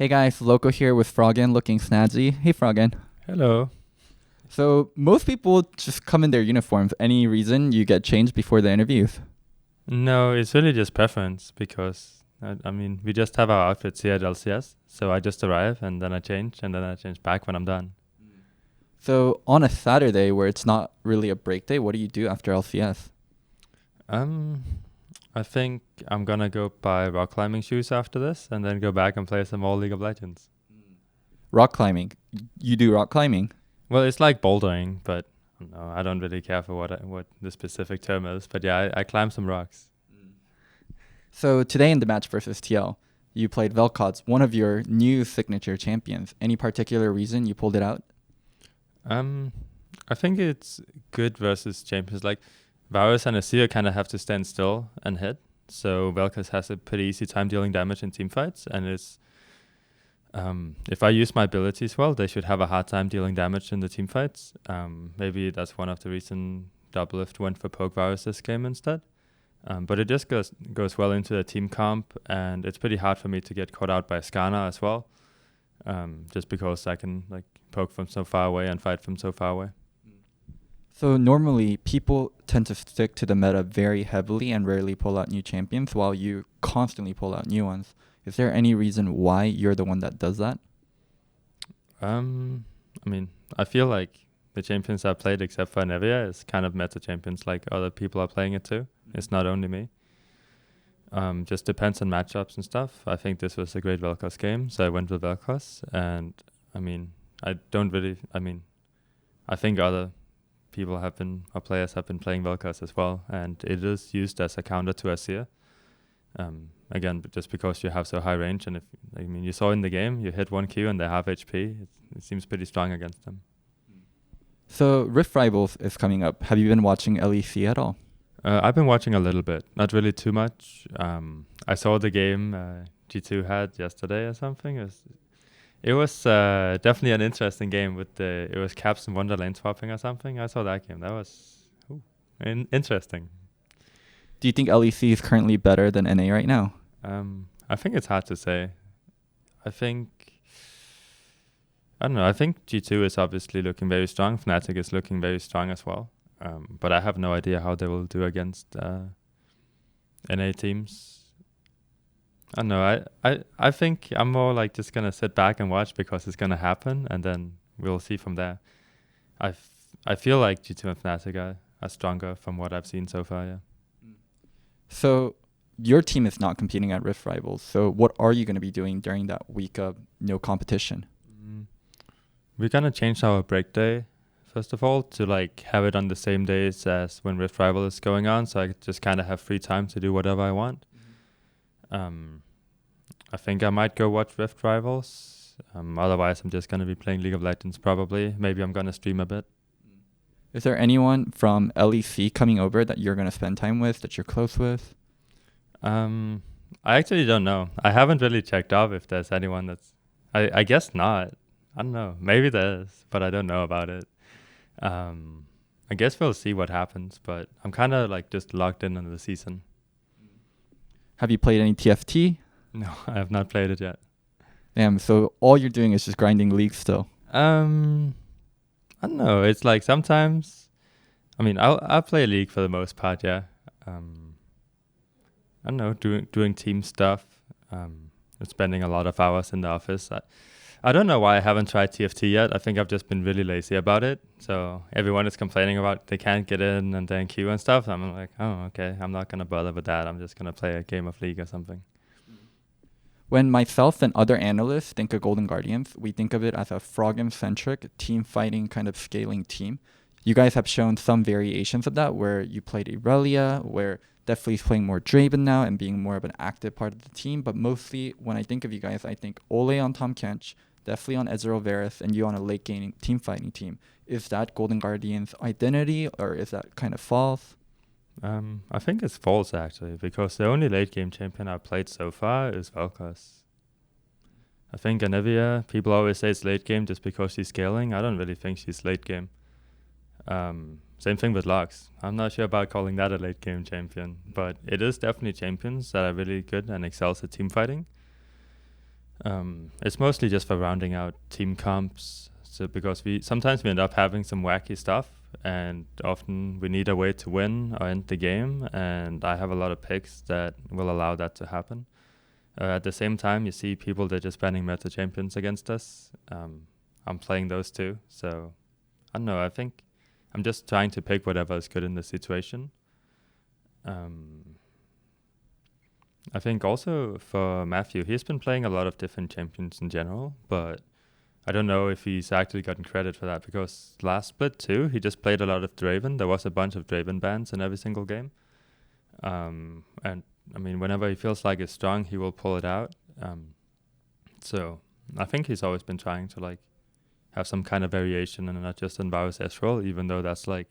Hey guys, Loco here with Froggen looking snazzy. Hey Froggen. Hello. So most people just come in their uniforms. Any reason you get changed before the interviews? No, it's really just preference because, we just have our outfits here at LCS. So I just arrive and then I change and then I change back when I'm done. So on a Saturday where it's not really a break day, what do you do after LCS? I think I'm gonna go buy rock climbing shoes after this and then go back and play some more League of Legends. Rock climbing. You do rock climbing? Well, it's like bouldering, but no, I don't really care for what the specific term is. But yeah, I climb some rocks. So today in the match versus TL, you played Vel'koz, one of your new signature champions. Any particular reason you pulled it out? I think it's good versus champions. Like Varus and Azir kind of have to stand still and hit. So Vel'koz has a pretty easy time dealing damage in team fights, and it's if I use my abilities well, they should have a hard time dealing damage in the team fights. Maybe that's one of the reasons Doublelift went for Poke Varus this game instead. But it just goes well into the team comp, and it's pretty hard for me to get caught out by Skarner as well, just because I can like poke from so far away and fight from so far away. So normally people tend to stick to the meta very heavily and rarely pull out new champions while you constantly pull out new ones. Is there any reason why you're the one that does that? I feel like the champions I played except for Nevia is kind of meta champions, like other people are playing it too. It's not only me. Just depends on matchups and stuff. I think this was a great Vel'koz game, so I went with Vel'koz. And I think other players have been playing Vel'koz as well, and it is used as a counter to Azir. Again, just because you have so high range, and you saw in the game, you hit 1Q and they have HP. It seems pretty strong against them. So Rift Rivals is coming up. Have you been watching LEC at all? I've been watching a little bit, not really too much. I saw the game G2 had yesterday or something. It was definitely an interesting game it was Caps and Wonderland swapping or something. I saw that game. That was interesting. Do you think LEC is currently better than NA right now? I think it's hard to say. I think G2 is obviously looking very strong. Fnatic is looking very strong as well. But I have no idea how they will do against NA teams. I don't know. I think I'm more like just going to sit back and watch because it's going to happen, and then we'll see from there. I feel like G2 and Fnatic are stronger from what I've seen so far, yeah. So your team is not competing at Rift Rivals. So what are you going to be doing during that week of no competition? We're going to change our break day, first of all, to like have it on the same days as when Rift Rival is going on, so I just kind of have free time to do whatever I want. I think I might go watch Rift Rivals. Otherwise, I'm just going to be playing League of Legends probably. Maybe I'm going to stream a bit. Is there anyone from LEC coming over that you're going to spend time with, that you're close with? I actually don't know. I haven't really checked up if there's anyone that's... I guess not. I don't know. Maybe there is, but I don't know about it. I guess we'll see what happens, but I'm kind of like just locked in on the season. Have you played any TFT? No, I have not played it yet. Damn, so all you're doing is just grinding League still? I don't know. It's like sometimes... I'll play League for the most part, yeah. I don't know, doing team stuff. Spending a lot of hours in the office. I don't know why I haven't tried TFT yet. I think I've just been really lazy about it. So everyone is complaining about they can't get in and then queue and stuff. I'm like, oh, okay, I'm not going to bother with that. I'm just going to play a game of League or something. When myself and other analysts think of Golden Guardians, we think of it as a Froggen-centric, team-fighting kind of scaling team. You guys have shown some variations of that, where you played Irelia, where definitely is playing more Draven now and being more of an active part of the team. But mostly, when I think of you guys, I think Ole on Tahm Kench, definitely on Ezreal Varus, and you on a late-game team-fighting team. Is that Golden Guardians' identity, or is that kind of false? I think it's false, actually, because the only late-game champion I've played so far is Vel'koz. I think Anivia, people always say it's late-game just because she's scaling. I don't really think she's late-game. Same thing with Lux. I'm not sure about calling that a late-game champion, but it is definitely champions that are really good and excels at team fighting. It's mostly just for rounding out team comps. So because sometimes we end up having some wacky stuff, and often we need a way to win or end the game, and I have a lot of picks that will allow that to happen. At the same time, you see people that are just banning meta champions against us. I'm playing those too, so I don't know. I think I'm just trying to pick whatever is good in the situation. I think also for Matthew, he's been playing a lot of different champions in general, but I don't know if he's actually gotten credit for that, because last split too, he just played a lot of Draven. There was a bunch of Draven bans in every single game. And I mean, whenever he feels like it's strong, he will pull it out. So I think he's always been trying to like have some kind of variation and not just in Varus Ezreal, even though that's like,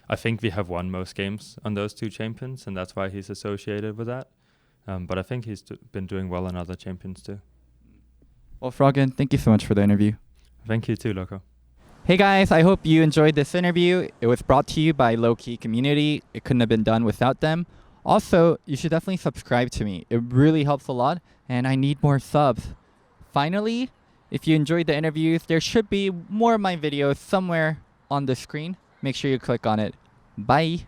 I think we have won most games on those two champions, and that's why he's associated with that. But I think he's been doing well on other champions too. Well, Froggen, thank you so much for the interview. Thank you too, Loco. Hey guys, I hope you enjoyed this interview. It was brought to you by Lowkey Community. It couldn't have been done without them. Also, you should definitely subscribe to me. It really helps a lot, and I need more subs. Finally, if you enjoyed the interviews, there should be more of my videos somewhere on the screen. Make sure you click on it. Bye.